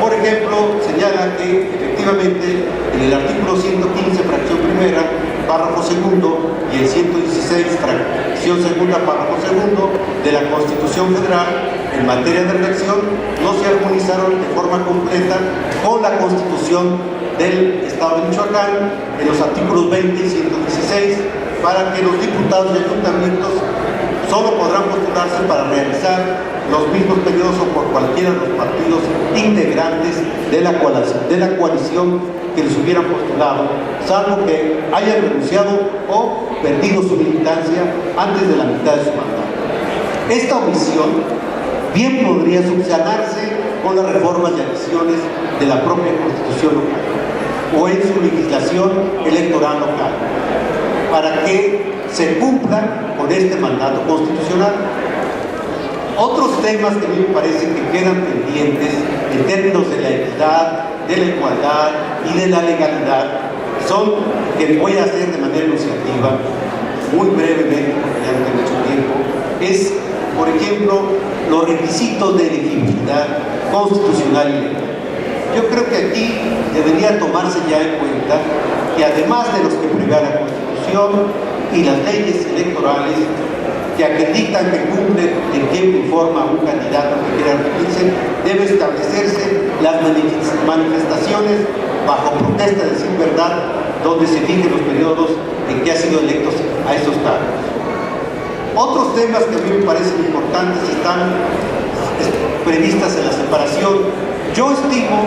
[SPEAKER 3] Por ejemplo, señala que efectivamente en el artículo 115, fracción primera, párrafo segundo, y el 116, fracción segunda, párrafo segundo, de la Constitución Federal, en materia de reelección, no se armonizaron de forma completa con la Constitución del Estado de Michoacán, en los artículos 20 y 116, para que los diputados y ayuntamientos solo podrán postularse para realizar los mismos periodos o por cualquiera de los partidos integrantes de la coalición que les hubieran postulado, salvo que hayan renunciado o perdido su militancia antes de la mitad de su mandato. Esta omisión bien podría subsanarse con las reformas y adiciones de la propia Constitución local o en su legislación electoral local, para que se cumpla con este mandato constitucional. Otros temas que a mí me parece que quedan pendientes en términos de la equidad, de la igualdad y de la legalidad son, que voy a hacer de manera enunciativa, muy brevemente, porque ya no tengo mucho tiempo, es, por ejemplo, los requisitos de elegibilidad constitucional y legal. Yo creo que aquí debería tomarse ya en cuenta que además de los que prevea la Constitución y las leyes electorales, que acreditan que cumple en tiempo y forma a un candidato que quiera repetirse, debe establecerse las manifestaciones bajo protesta de sin verdad, donde se fijen los periodos en que ha sido electos a estos cargos. Otros temas que a mí me parecen importantes están previstas en la separación. Yo estimo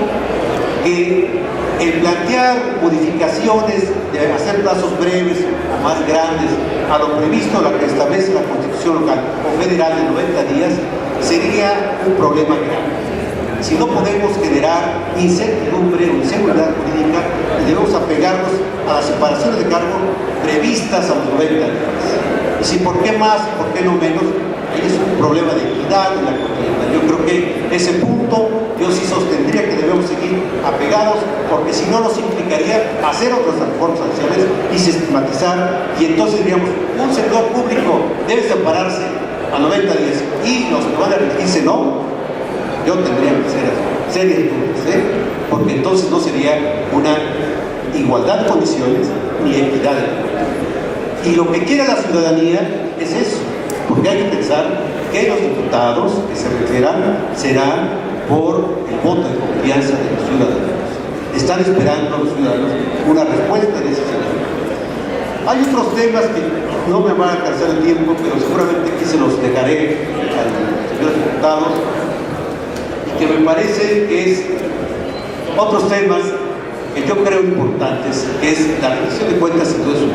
[SPEAKER 3] que el plantear modificaciones, de hacer plazos breves o más grandes a lo previsto, a lo que establece la Constitución local o federal de 90 días, sería un problema grave. Si no podemos generar incertidumbre o inseguridad jurídica, debemos apegarnos a las separaciones de cargo previstas a los 90 días. Y si por qué más y por qué no menos, ahí es un problema de equidad en la contienda. Yo creo que ese punto yo sí sostendría que debemos seguir apegados, porque si no nos implicaría hacer otras reformas sociales y sistematizar, y entonces diríamos, un servidor público debe separarse a 90 días y los que van a elegirse no. Yo tendría que ser serias dudas, porque entonces no sería una igualdad de condiciones ni equidad de condiciones. Y lo que quiere la ciudadanía es eso, porque hay que pensar que los diputados que se refieran serán por el voto de confianza de los ciudadanos. Están esperando los ciudadanos una respuesta de ese sentido. Hay otros temas que no me van a alcanzar el tiempo, pero seguramente aquí se los dejaré a los señores diputados, que me parece que es otros temas que yo creo importantes, que es la rendición de cuentas y todo eso.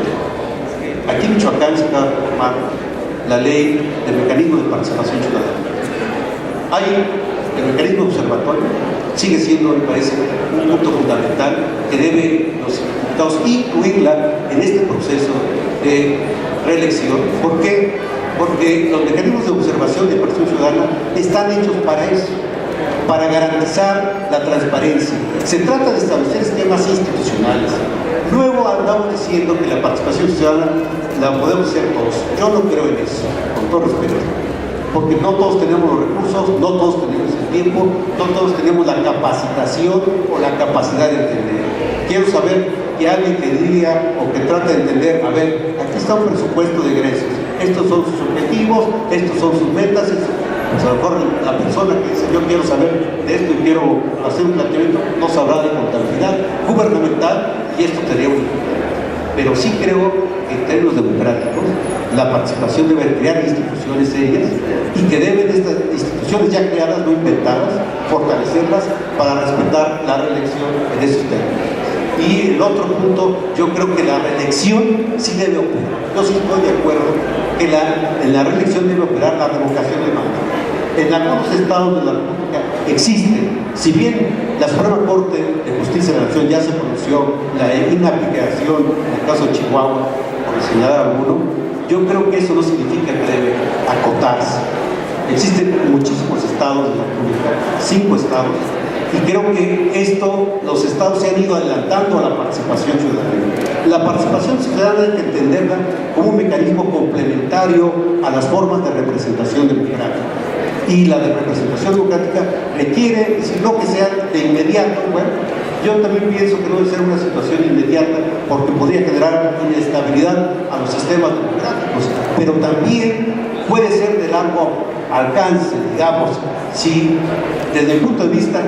[SPEAKER 3] Aquí en Michoacán se acaba de reformar la ley del mecanismo de participación ciudadana. Hay el mecanismo de observatorio, sigue siendo, me parece, un punto fundamental que deben los diputados incluirla en este proceso de reelección. ¿Por qué? Porque los mecanismos de observación de participación ciudadana están hechos para eso, para garantizar la transparencia. Se trata de establecer esquemas institucionales. Luego andamos diciendo que la participación ciudadana la podemos hacer todos. Yo no creo en eso, con todo respeto, porque no todos tenemos los recursos, no todos tenemos el tiempo, no todos tenemos la capacitación o la capacidad de entender. Quiero saber que alguien que diga o que trate de entender, a ver, aquí está un presupuesto de egresos, estos son sus objetivos, estos son sus metas, pues a lo mejor la persona que dice yo quiero saber de esto y quiero hacer un planteamiento no sabrá de contabilidad gubernamental, y esto sería un... Pero sí creo que en términos democráticos la participación debe crear instituciones serias, y que deben estas instituciones ya creadas, no inventadas, fortalecerlas para respetar la reelección en esos términos. Y el otro punto, yo creo que la reelección sí debe ocurrir. yo sí estoy de acuerdo que en la reelección debe operar la revocación de mandato. En algunos estados de la República existe, si bien la Suprema Corte de Justicia de la Nación ya se pronunció la inaplicación en el caso de Chihuahua, por señalar alguno, yo creo que eso no significa que debe acotarse. Existen muchísimos estados de la República, 5 estados, y creo que los estados se han ido adelantando a la participación ciudadana. La participación ciudadana hay que entenderla como un mecanismo complementario a las formas de representación democrática. Y la de representación democrática requiere, si no que sea de inmediato, bueno, yo también pienso que no debe ser una situación inmediata porque podría generar inestabilidad a los sistemas democráticos, pero también puede ser de largo alcance, digamos, si desde mi punto de vista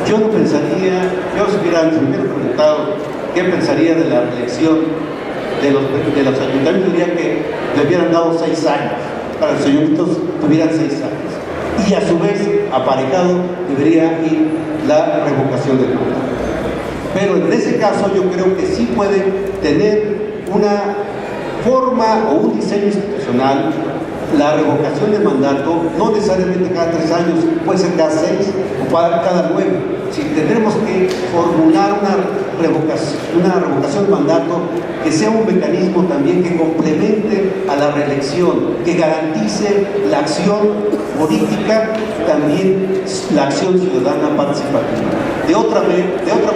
[SPEAKER 3] yo no pensaría, yo si me hubieran preguntado qué pensaría de la reelección de los ayuntamientos, diría que le hubieran dado 6 años, para los ayuntamientos tuvieran 6 años, y a su vez aparejado debería ir la revocación del mandato. Pero en ese caso yo creo que sí puede tener una forma o un diseño institucional la revocación del mandato, no necesariamente cada 3 años, puede ser cada 6 o cada 9. Si tendremos que formular una revocación del mandato que sea un mecanismo también que complemente a la reelección, que garantice la acción política, también la acción ciudadana participativa. De otra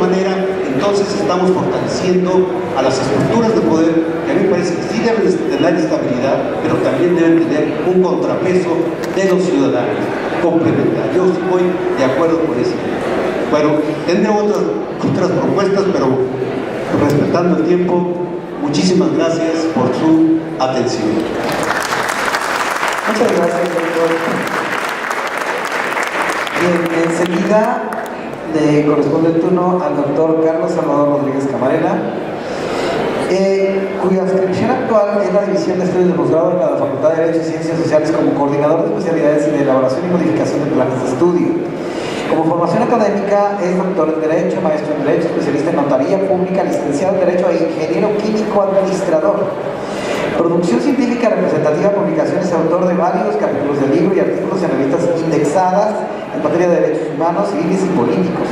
[SPEAKER 3] manera, entonces estamos fortaleciendo a las estructuras de poder, que a mí me parece que sí deben tener estabilidad, pero también deben tener un contrapeso de los ciudadanos, complementar. Yo estoy de acuerdo con eso. Bueno, tendré otras propuestas, pero respetando el tiempo, muchísimas gracias por su atención.
[SPEAKER 2] Muchas gracias, doctor. Bien, enseguida le corresponde el turno al doctor Carlos Salvador Rodríguez Camarena, cuya adscripción actual es la División de Estudios de Posgrado en la Facultad de Derecho y Ciencias Sociales como coordinador de especialidades y de elaboración y modificación de planes de estudio. Como formación académica es doctor en Derecho, maestro en Derecho, especialista en Notaría Pública, licenciado en Derecho e ingeniero químico administrador. Producción científica representativa, publicaciones, autor de varios capítulos de libro y artículos en revistas indexadas en materia de derechos humanos, civiles y políticos.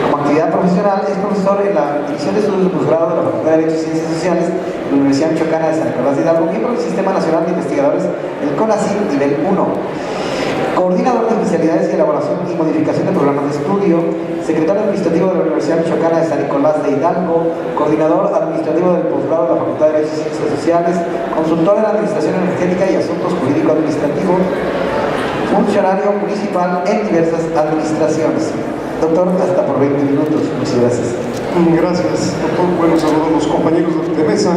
[SPEAKER 2] Como actividad profesional es profesor en la División de Estudios de Posgrado de la Facultad de Derecho y Ciencias Sociales de la Universidad Michoacana de San Nicolás de Hidalgo, miembro del Sistema Nacional de Investigadores del CONACYT nivel 1. Coordinador de especialidades y elaboración y modificación de programas de estudio, secretario administrativo de la Universidad Michoacana de San Nicolás de Hidalgo, coordinador administrativo del posgrado de la Facultad de Derecho y Ciencias Sociales, consultor en administración energética y asuntos jurídico-administrativos, funcionario municipal en diversas administraciones. Doctor, hasta por 20 minutos. Muchas gracias.
[SPEAKER 4] Gracias, doctor. Bueno, saludo a los compañeros de mesa.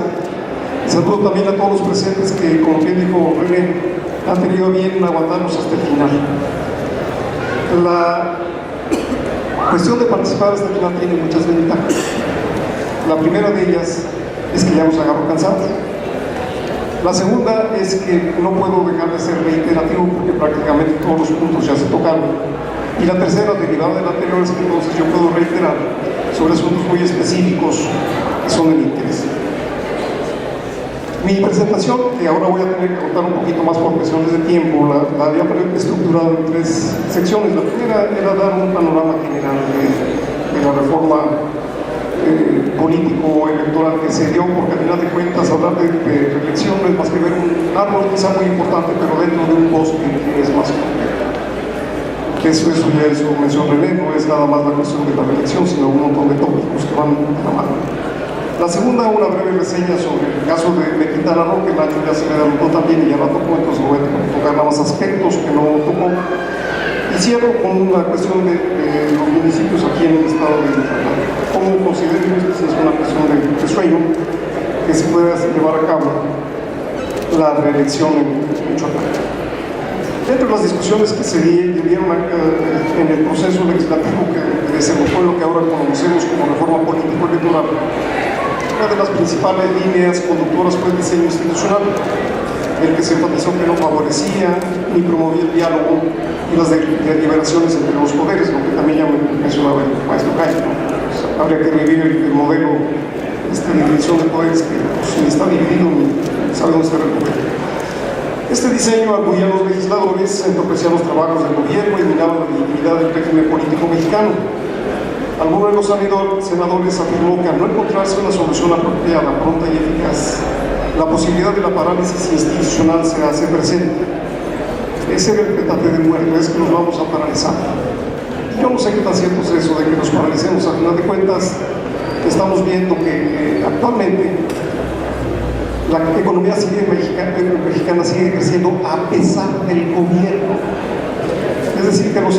[SPEAKER 4] Saludo también a todos los presentes que, como bien dijo René, han tenido bien aguantarnos hasta el final. La cuestión de participar hasta el final tiene muchas ventajas. La primera de ellas es que ya nos agarro cansados. La segunda es que no puedo dejar de ser reiterativo porque prácticamente todos los puntos ya se tocaron. Y la tercera, derivada del anterior, es que entonces yo puedo reiterar sobre asuntos muy específicos que son de mi interés. Mi presentación, que ahora voy a tener que contar un poquito más por cuestiones de tiempo, la había estructurado en 3 secciones. La primera era dar un panorama general de la reforma político-electoral que se dio, porque al final de cuentas hablar de reelección no es más que ver un árbol quizá muy importante, pero dentro de un bosque que es más complejo. Eso ya es su mención René, no es nada más la cuestión de la reelección, sino un montón de tópicos que van de la mano. La segunda, una breve reseña sobre el caso de Quintana Roo, que Nacho ya se me adelantó también y ya la tocó, entonces voy a tocar nada más aspectos que no tocó. Y cierro con una cuestión de los municipios aquí en el estado de Michoacán. ¿Cómo considero que es una cuestión de sueño que se pueda llevar a cabo la reelección en Michoacán? Entre las discusiones que se dieron en el proceso legislativo que desembocó en lo que ahora conocemos como reforma político-electoral, una de las principales líneas conductoras fue el diseño institucional, el que se enfatizó que no favorecía ni promovía el diálogo y las deliberaciones entre los poderes, lo que también ya mencionaba el maestro Calle, ¿no? Pues, habría que revivir el modelo de división de poderes que pues, ni está dividido ni sabe dónde está el recurrente. Este diseño arguía a los legisladores, entorpecía los trabajos del gobierno y minaba la legitimidad del régimen político mexicano. Alguno de los senadores afirmó que al no encontrarse una solución apropiada, pronta y eficaz, la posibilidad de la parálisis institucional se hace presente. Ese era el petate de muerte, es que nos vamos a paralizar. Yo no sé qué tan cierto es eso de que nos paralicemos. Al final de cuentas, estamos viendo que actualmente la economía mexicana sigue creciendo a pesar del gobierno. Es decir, que a los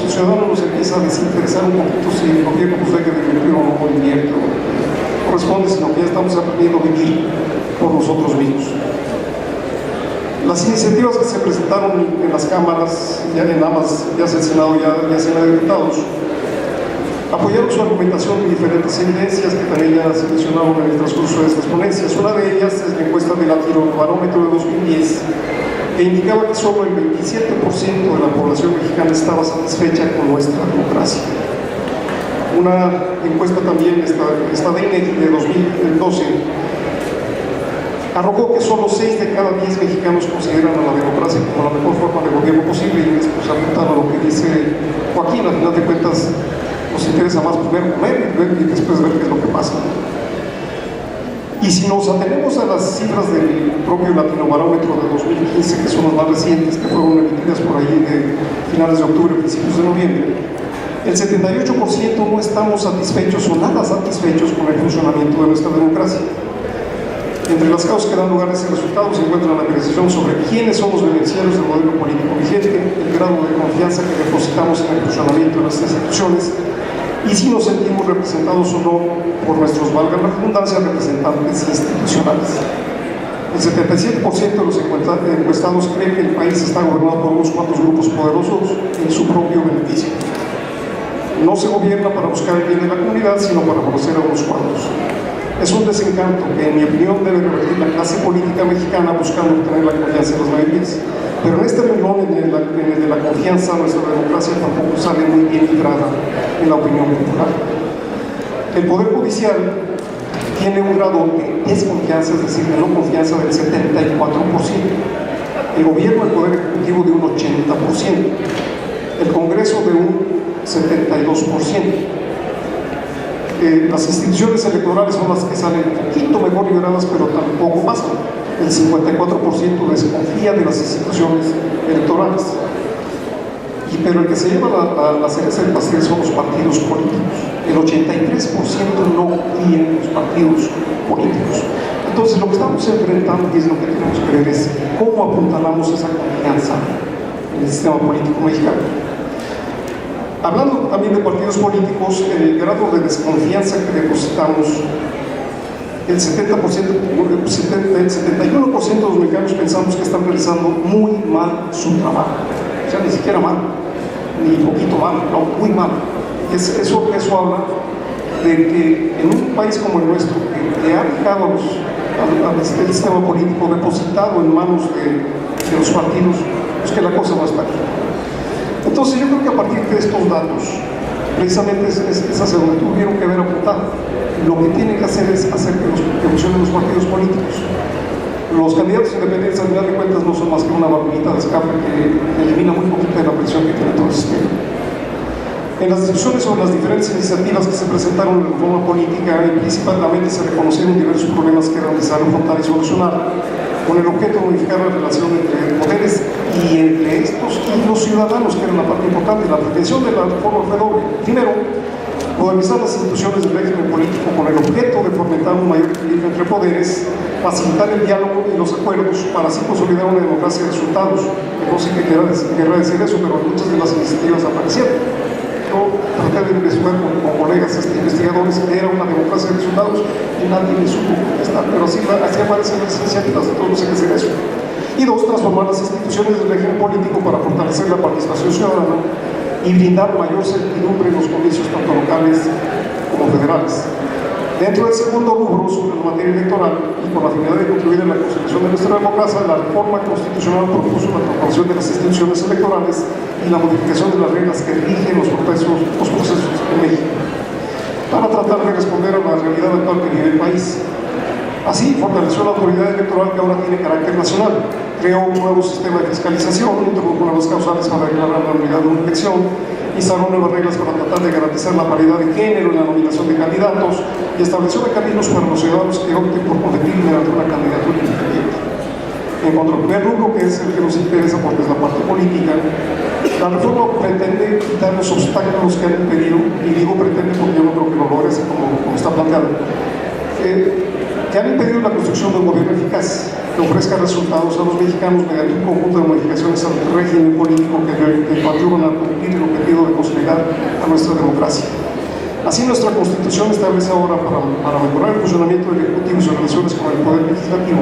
[SPEAKER 4] ciudadanos nos empieza a desinteresar un poquito si el gobierno pues deje de invertir o no invierte o corresponde, sino que ya estamos aprendiendo a vivir por nosotros mismos. Las iniciativas que se presentaron en las cámaras, ya en ambas, ya sea el Senado, ya sea en la de Diputados, apoyaron su argumentación de diferentes evidencias que también ya se mencionaron en el transcurso de estas ponencias. Una de ellas es la encuesta del Latinobarómetro de 2010, que indicaba que solo el 27% de la población mexicana estaba satisfecha con nuestra democracia. Una encuesta también, esta de INEGI de 2012, arrojó que solo 6 de cada 10 mexicanos consideran a la democracia como la mejor forma de gobierno posible, y después apuntar a lo que dice Joaquín. Al final de cuentas nos interesa más primero comer y después ver qué es lo que pasa. Y si nos atenemos a las cifras del propio Latinobarómetro de 2015, que son las más recientes, que fueron emitidas por ahí de finales de octubre, principios de noviembre, el 78% no estamos satisfechos o nada satisfechos con el funcionamiento de nuestra democracia. Entre las causas que dan lugar a ese resultado se encuentra la apreciación sobre quiénes son los beneficiarios del modelo político vigente, el grado de confianza que depositamos en el funcionamiento de nuestras instituciones y si nos sentimos representados o no por nuestros, valga la redundancia, representantes institucionales. El 77% de los encuestados creen que el país está gobernado por unos cuantos grupos poderosos en su propio beneficio. No se gobierna para buscar el bien de la comunidad, sino para favorecer a unos cuantos. Es un desencanto que, en mi opinión, debe revertir la clase política mexicana buscando obtener la confianza de las mayorías. Pero en este renglón, en el de la confianza, nuestra democracia tampoco sale muy bien librada en la opinión popular. El Poder Judicial tiene un grado de desconfianza, es decir, de no confianza, del 74%. El Gobierno, el Poder Ejecutivo, de un 80%. El Congreso, de un 72%. Las instituciones electorales son las que salen un poquito mejor liberadas, pero tampoco pasan. El 54% desconfía de las instituciones electorales. Pero el que se lleva la cereza del pastel son los partidos políticos. El 83% no confía en los partidos políticos. Entonces, lo que estamos enfrentando, y es lo que tenemos que ver, es cómo apuntalamos esa confianza en el sistema político mexicano. Hablando también de partidos políticos, el grado de desconfianza que depositamos, el 71% de los mexicanos pensamos que están realizando muy mal su trabajo. O sea, ni siquiera mal, ni poquito mal, no, muy mal. Eso habla de que en un país como el nuestro, que ha dejado al sistema político depositado en manos de los partidos, pues que la cosa no está aquí. Entonces yo creo que a partir de estos datos, precisamente es hacia donde tuvieron que haber apuntado. Lo que tienen que hacer es hacer que funcionen los partidos políticos. Los candidatos independientes, al final de cuentas, no son más que una barbita de escape que elimina muy poquito de la presión que tiene todo el sistema. En las discusiones sobre las diferentes iniciativas que se presentaron en la reforma política, principalmente se reconocieron diversos problemas que era necesario afrontar y solucionar, con el objeto de modificar la relación entre poderes y entre estos y los ciudadanos, que era la parte importante. La pretensión de la reforma fue doble. Primero, modernizar las instituciones del régimen político con el objeto de fomentar un mayor equilibrio entre poderes, facilitar el diálogo y los acuerdos para así consolidar una democracia de resultados. Que no sé qué querrá decir eso, pero muchas de las iniciativas aparecieron. Yo traté de investigar con colegas investigadores que era una democracia de resultados y nadie me supo contestar, pero así aparecen las iniciativas, entonces no sé qué es eso. Y dos, transformar las instituciones del régimen político para fortalecer la participación ciudadana y brindar mayor certidumbre en los comicios tanto locales como federales. Dentro del segundo rubro, sobre la materia electoral y con la finalidad de contribuir a la constitución de nuestra democracia, la reforma constitucional propuso la transformación de las instituciones electorales y la modificación de las reglas que rigen los procesos en México, para tratar de responder a la realidad actual que vive el país. Así, fortaleció la autoridad electoral que ahora tiene carácter nacional, creó un nuevo sistema de fiscalización, introdujo nuevas causales para declarar la unidad de una elección, instauró nuevas reglas para tratar de garantizar la paridad de género en la nominación de candidatos y estableció mecanismos para los ciudadanos que opten por competir mediante una candidatura independiente. En cuanto al primer rubro, que es el que nos interesa porque es la parte política, la reforma pretende quitar los obstáculos que han impedido, y digo pretende porque yo no creo que lo logre así como está planteado, que han impedido la construcción de un gobierno eficaz que ofrezca resultados a los mexicanos mediante un conjunto de modificaciones al régimen político que coadyuvan a cumplir el objetivo de consolidar a nuestra democracia. Así, nuestra Constitución establece ahora, para mejorar el funcionamiento del Ejecutivo y sus relaciones con el Poder Legislativo,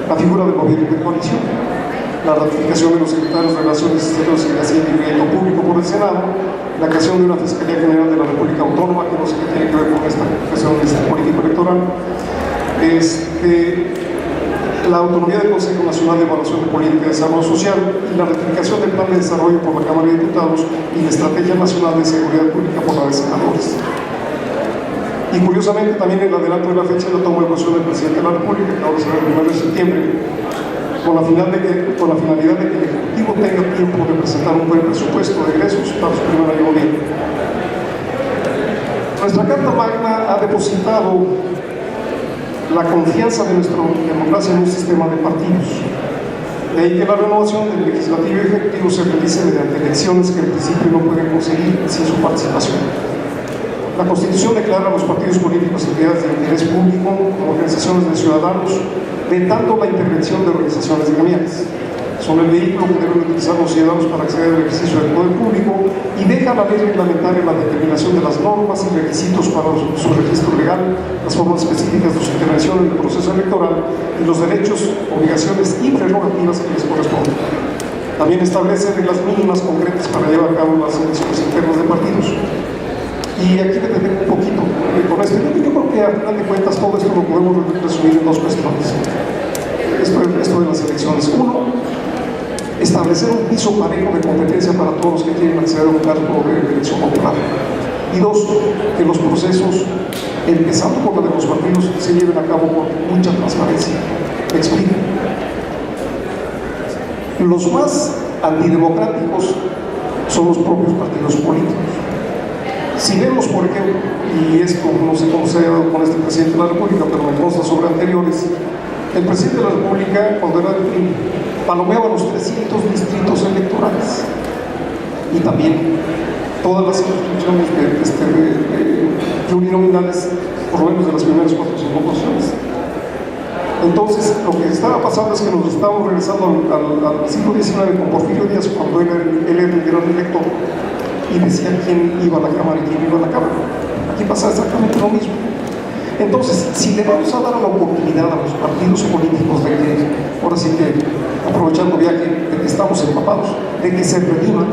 [SPEAKER 4] la figura del gobierno de coalición, la ratificación de los secretarios de Relaciones Exteriores y de Hacienda y Crédito Público por el Senado, la creación de una Fiscalía General de la República Autónoma, que no sé qué tiene que ver con esta cuestión de político electoral, la autonomía del Consejo Nacional de Evaluación de Política de Desarrollo Social y la ratificación del Plan de Desarrollo por la Cámara de Diputados y la Estrategia Nacional de Seguridad Pública por la de Senadores. Y curiosamente también el adelanto de la fecha lo tomó el Consejo del Presidente de la República, que ahora será el 1 de septiembre, con la finalidad de que el Ejecutivo tenga tiempo de presentar un buen presupuesto de egresos para su primer año de gobierno. Nuestra Carta Magna ha depositado la confianza de nuestra democracia en un sistema de partidos. De ahí que la renovación del legislativo y ejecutivo se realice mediante elecciones que en principio no pueden conseguir sin su participación. La Constitución declara a los partidos políticos entidades de interés público como organizaciones de ciudadanos, vetando la intervención de organizaciones gremiales. Son el vehículo que deben utilizar los ciudadanos para acceder al ejercicio del poder público y deja la ley reglamentaria la determinación de las normas y requisitos para su registro legal, las formas específicas de su intervención en el proceso electoral y los derechos, obligaciones y prerrogativas que les corresponden. También establece reglas mínimas concretas para llevar a cabo las elecciones internas de partidos. Y aquí me detengo un poquito con esto. Yo creo que al final de cuentas todo esto lo podemos resumir en dos cuestiones. Esto de las elecciones. Uno, establecer un piso parejo de competencia para todos los que quieren acceder a un cargo de elección popular. Y dos, que los procesos, empezando por la de los partidos, se lleven a cabo con mucha transparencia. Me explico. Los más antidemocráticos son los propios partidos políticos. Si vemos, por ejemplo, y esto no sé cómo se ha dado con este presidente de la República, pero me consta sobre anteriores, el presidente de la República, cuando era del PRI, palomeaba los 300 distritos electorales y también todas las inscripciones plurinominales, por lo menos de las primeras 4 o 5 posiciones. Entonces, lo que estaba pasando es que nos estábamos regresando al siglo XIX con Porfirio Díaz, cuando él era el gran elector y decía quién iba a la Cámara y quién iba a la Cámara. Aquí pasa exactamente lo mismo. Entonces, si le vamos a dar la oportunidad a los partidos políticos de que, ahora sí que, aprovechando ya que estamos empapados, de que se rediman,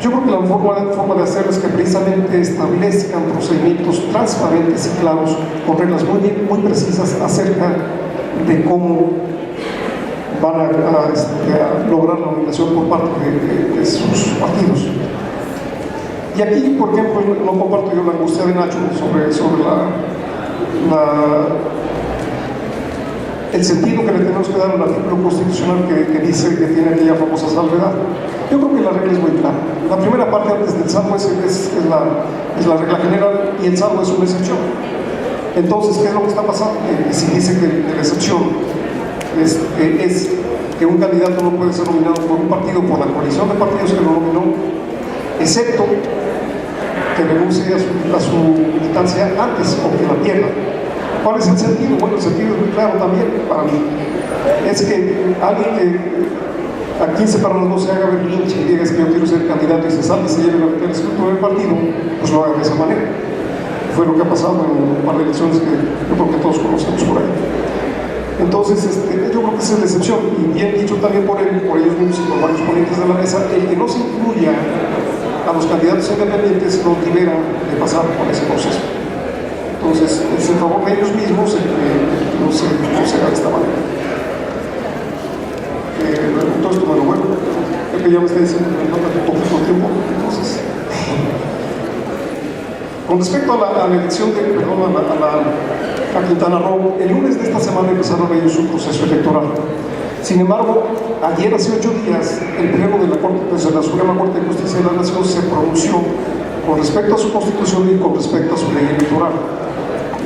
[SPEAKER 4] yo creo que la forma de hacerlo es que precisamente establezcan procedimientos transparentes y claros, con reglas muy precisas acerca de cómo van a lograr la nominación por parte de sus partidos. Y aquí, por ejemplo, no comparto yo la angustia de Nacho sobre el sentido que le tenemos que dar al artículo constitucional que dice que tiene aquella famosa salvedad. Yo creo que la regla es muy clara. La primera parte antes del salvo es la regla general y el salvo es una excepción. Entonces, ¿qué es lo que está pasando? Si dice que la excepción es que un candidato no puede ser nominado por un partido, por la coalición de partidos que lo nominó, excepto que renuncie a su militancia antes o que la pierda. ¿Cuál es el sentido? Bueno, el sentido es muy claro también para mí. Es que alguien que a 15 para las 12 haga berrinche y diga que yo quiero ser candidato y se salga y se lleve la escritura del partido, pues lo haga de esa manera. Fue lo que ha pasado en un par de elecciones que yo creo que todos conocemos por ahí. Entonces, yo creo que esa es la excepción, y bien dicho también por ellos mismos y por varios ponentes de la mesa, el que no se incluya a los candidatos independientes los liberan de pasar por ese proceso. Entonces, es en favor de ellos mismos el que no se haga de esta manera. Entonces, bueno, creo que ya me está diciendo que me falta un poquito de tiempo, entonces. Con respecto a la elección de, perdón, a Quintana Roo, el lunes de esta semana empezaron ellos su proceso electoral. Sin embargo, ayer, hace 8 días, el Pleno de la Corte, desde la Suprema Corte de Justicia de la Nación se pronunció con respecto a su constitución y con respecto a su ley electoral.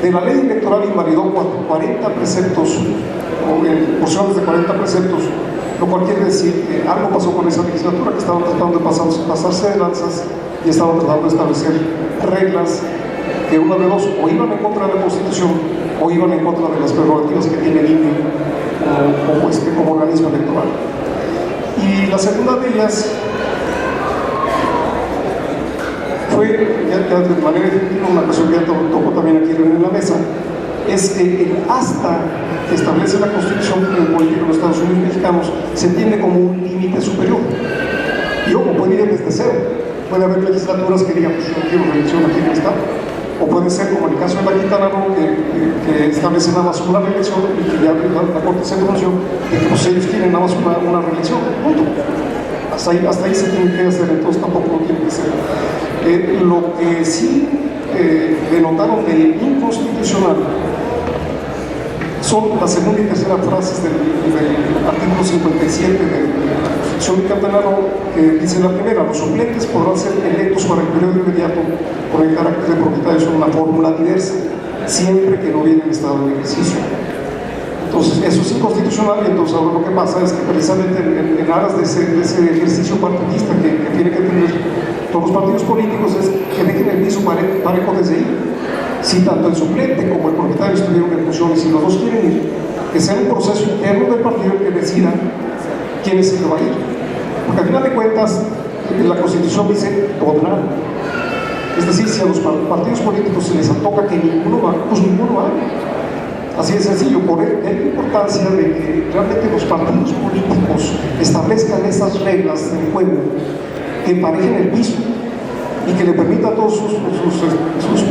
[SPEAKER 4] De la ley electoral invalidó 40 preceptos, o en porciones de 40 preceptos, lo cual quiere decir que algo pasó con esa legislatura, que estaban tratando de pasarse de lanzas y estaban tratando de establecer reglas que una de dos, o iban en contra de la Constitución o iban en contra de las prerrogativas que tiene el INE como organismo electoral. Y la segunda de ellas fue, ya de manera efectiva, una cuestión que ya tocó también aquí en la mesa, es que el asta que establece la Constitución política de los Estados Unidos mexicanos se entiende como un límite superior. Y ojo, puede ir desde cero. Puede haber legislaturas que digan, pues yo no quiero reelección aquí en el Estado. O puede ser, como en el caso de la Quintana Roo, que establece nada más una reelección y que ya la Corte se pronunció y que pues, ellos quieren nada más una reelección. Punto. Hasta ahí se tiene que hacer, entonces tampoco lo tiene que ser. Lo que sí denotaron de inconstitucional son la segunda y tercera frases del artículo 57 de la Constitución de Quintana Roo, que dice la primera: los suplentes podrán ser electos para el periodo inmediato con el carácter de propietarios en una fórmula diversa, siempre que no viene en estado de ejercicio. Entonces, eso es inconstitucional, y entonces ahora lo que pasa es que precisamente en aras de ese ejercicio partidista que tiene que tener todos los partidos políticos, es que dejen el piso parejo desde ahí. Si tanto el suplente como el propietario estuvieron en funciones y los dos quieren ir, que sea un proceso interno del partido que decida quién es el que va a ir. Porque al final de cuentas, la Constitución dice podrán. Es decir, si a los partidos políticos se les antoja que ninguno va, pues ninguno va. Así de sencillo, por la importancia de que realmente los partidos políticos establezcan esas reglas del juego que emparejen el piso y que le permita a todos sus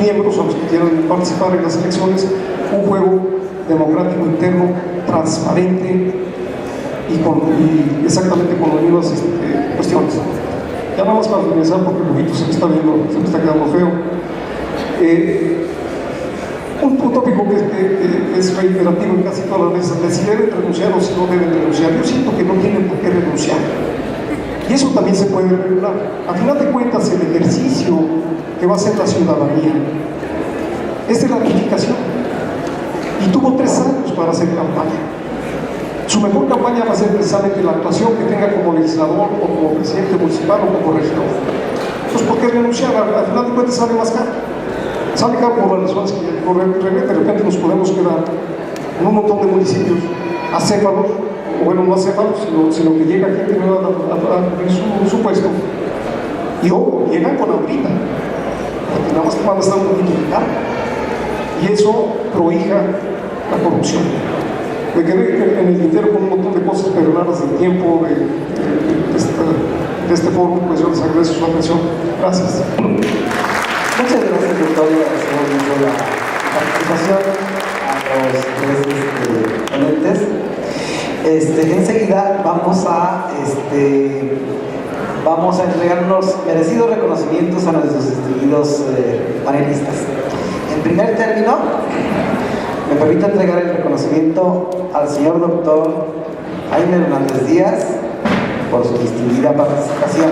[SPEAKER 4] miembros, a los que quieran participar en las elecciones, un juego democrático interno, transparente y exactamente con las mismas cuestiones. Ya nada más para finalizar, porque el ojito se me está quedando feo. Un tópico que es reiterativo en casi todas las veces, de si deben renunciar o si no deben renunciar. Yo siento que no tienen por qué renunciar. Y eso también se puede regular. A final de cuentas, el ejercicio que va a hacer la ciudadanía es de ratificación. Y tuvo 3 años para hacer campaña. Su mejor campaña va a ser precisamente la actuación que tenga como legislador o como presidente municipal o como regidor. Entonces, ¿por qué renunciar? A final de cuentas sale más caro. Sale caro por las razones que de repente nos podemos quedar en un montón de municipios acéfalos, o bueno, no acéfalos, sino que llega gente nueva a cumplir su puesto. Y ojo, llegan con hambrita, porque nada más te van a estar un poquito de carga. Y eso prohija la corrupción. Me quedé en el tintero con un montón de cosas, pero nada del tiempo de este foro, pues yo les agradezco su atención. Gracias.
[SPEAKER 2] Muchas gracias, doctor. Agradecemos mucho la participación a los 3 ponentes. Enseguida vamos a entregar unos merecidos reconocimientos a nuestros distinguidos panelistas. En primer término, me permito entregar el reconocimiento al señor doctor Jaime Hernández Díaz por su distinguida participación.